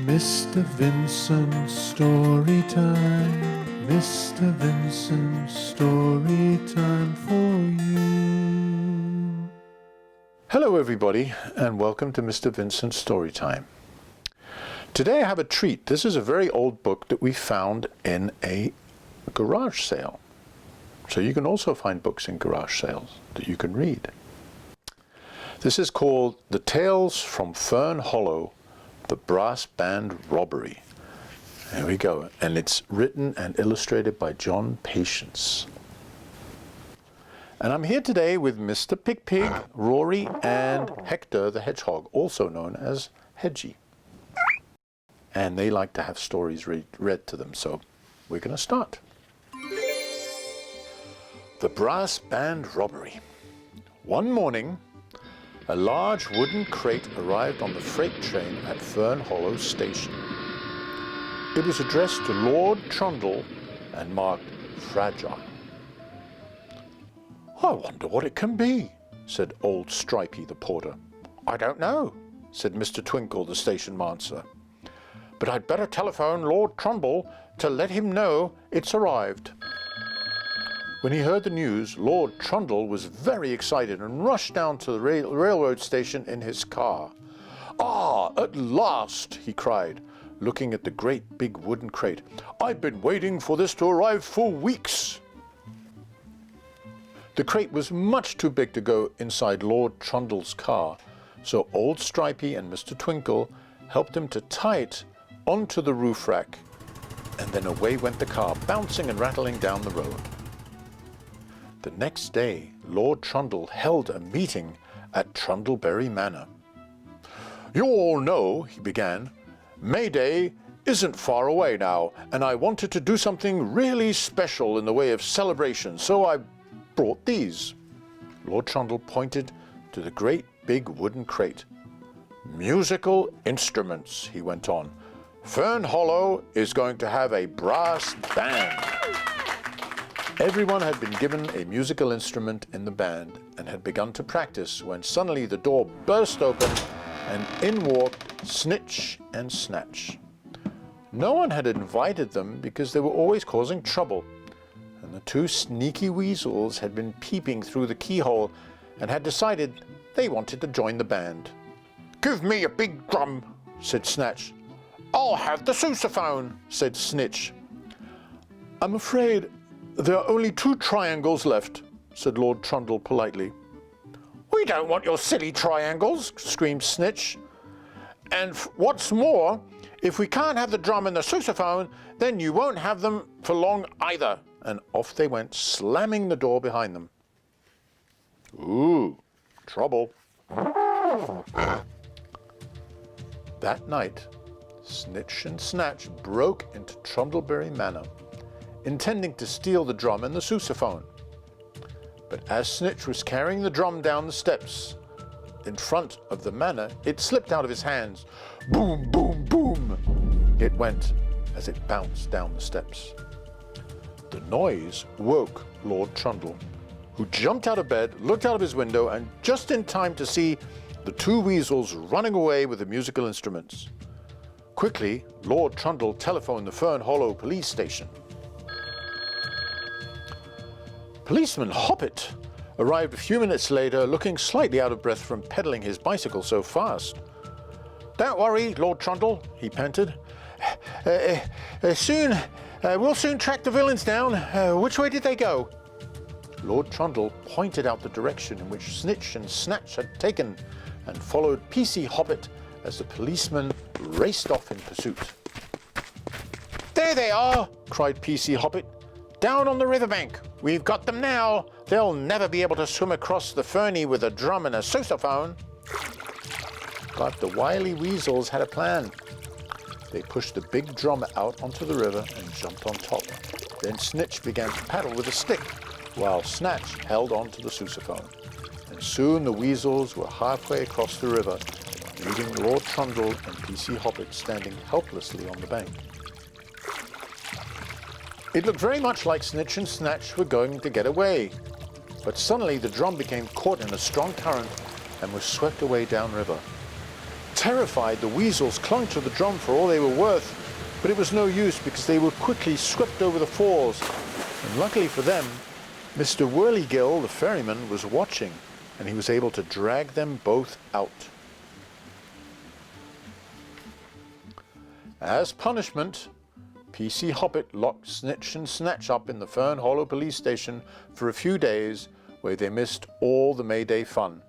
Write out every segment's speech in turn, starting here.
Mr. Vincent story time. Mr. Vincent story time for you. Hello everybody, and welcome to Mr. Vincent story time. Today I have a treat. This is a very old book that we found in a garage sale. So you can also find books in garage sales that you can read. This is called The Tales from Fern Hollow, the Brass Band Robbery. There we go. And it's written and illustrated by John Patience. And I'm here today with Mr. Pig, Rory, and Hector the Hedgehog, also known as Hedgie. And they like to have stories read to them, so we're going to start. The Brass Band Robbery. One morning, a large wooden crate arrived on the freight train at Fern Hollow station. It was addressed to Lord Trundle and marked fragile. "I wonder what it can be," said old Stripey the porter. "I don't know," said Mr. Twinkle the station master. "But I'd better telephone Lord Trundle to let him know it's arrived." When he heard the news, Lord Trundle was very excited and rushed down to the railroad station in his car. "Ah, at last!" he cried, looking at the great big wooden crate. "I've been waiting for this to arrive for weeks." The crate was much too big to go inside Lord Trundle's car, so old Stripey and Mr. Twinkle helped him to tie it onto the roof rack, and then away went the car, bouncing and rattling down the road. The next day, Lord Trundle held a meeting at Trundleberry Manor. "You all know," he began, "May Day isn't far away now, and I wanted to do something really special in the way of celebration, so I brought these." Lord Trundle pointed to the great big wooden crate. "Musical instruments," he went on. "Fern Hollow is going to have a brass band." Everyone had been given a musical instrument in the band and had begun to practice when suddenly the door burst open and in walked Snitch and Snatch. No one had invited them because they were always causing trouble, and the two sneaky weasels had been peeping through the keyhole and had decided they wanted to join the band. "Give me a big drum," said Snatch. "I'll have the sousaphone," said Snitch. "I'm afraid there are only 2 triangles left," said Lord Trundle politely. "We don't want your silly triangles," screamed Snitch. "And what's more, if we can't have the drum and the sousaphone, then you won't have them for long either." And off they went, slamming the door behind them. Ooh, trouble. That night, Snitch and Snatch broke into Trundleberry Manor, intending to steal the drum and the sousaphone. But as Snitch was carrying the drum down the steps in front of the manor, it slipped out of his hands. Boom, boom, boom! It went as it bounced down the steps. The noise woke Lord Trundle, who jumped out of bed, looked out of his window, and just in time to see the 2 weasels running away with the musical instruments. Quickly, Lord Trundle telephoned the Fern Hollow police station. Policeman Hoppet arrived a few minutes later, looking slightly out of breath from pedaling his bicycle so fast. "Don't worry, Lord Trundle," he panted. We'll soon track the villains down. Which way did they go?" Lord Trundle pointed out the direction in which Snitch and Snatch had taken and followed PC Hoppet as the policeman raced off in pursuit. "There they are!" cried PC Hoppet. "Down on the riverbank. We've got them now. They'll never be able to swim across the Ferny with a drum and a sousaphone." But the wily weasels had a plan. They pushed the big drum out onto the river and jumped on top. Then Snitch began to paddle with a stick, while Snatch held on to the sousaphone. And soon the weasels were halfway across the river, leaving Lord Trundle and PC Hoppet standing helplessly on the bank. It looked very much like Snitch and Snatch were going to get away, but suddenly the drum became caught in a strong current and was swept away downriver. Terrified, the weasels clung to the drum for all they were worth, but it was no use because they were quickly swept over the falls. And luckily for them, Mr. Whirligill, the ferryman, was watching, and he was able to drag them both out. As punishment, PC Hobbit locked Snitch and Snatch up in the Fern Hollow police station for a few days, where they missed all the May Day fun.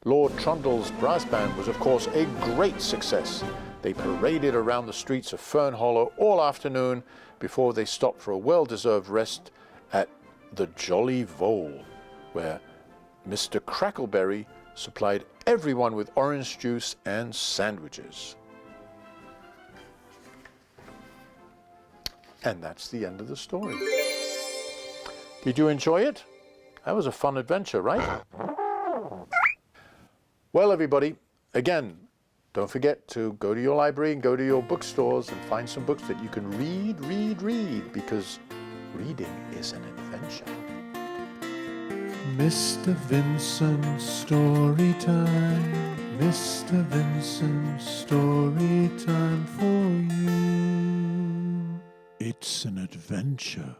Lord Trundle's brass band was of course a great success. They paraded around the streets of Fern Hollow all afternoon before they stopped for a well-deserved rest at the Jolly Vole, where Mr. Crackleberry supplied everyone with orange juice and sandwiches. And that's the end of the story. Did you enjoy it? That was a fun adventure, right? Well, everybody, again, don't forget to go to your library and go to your bookstores and find some books that you can read, because reading is an adventure. Mr. Vincent story time, Mr. Vincent story time for you. It's an adventure.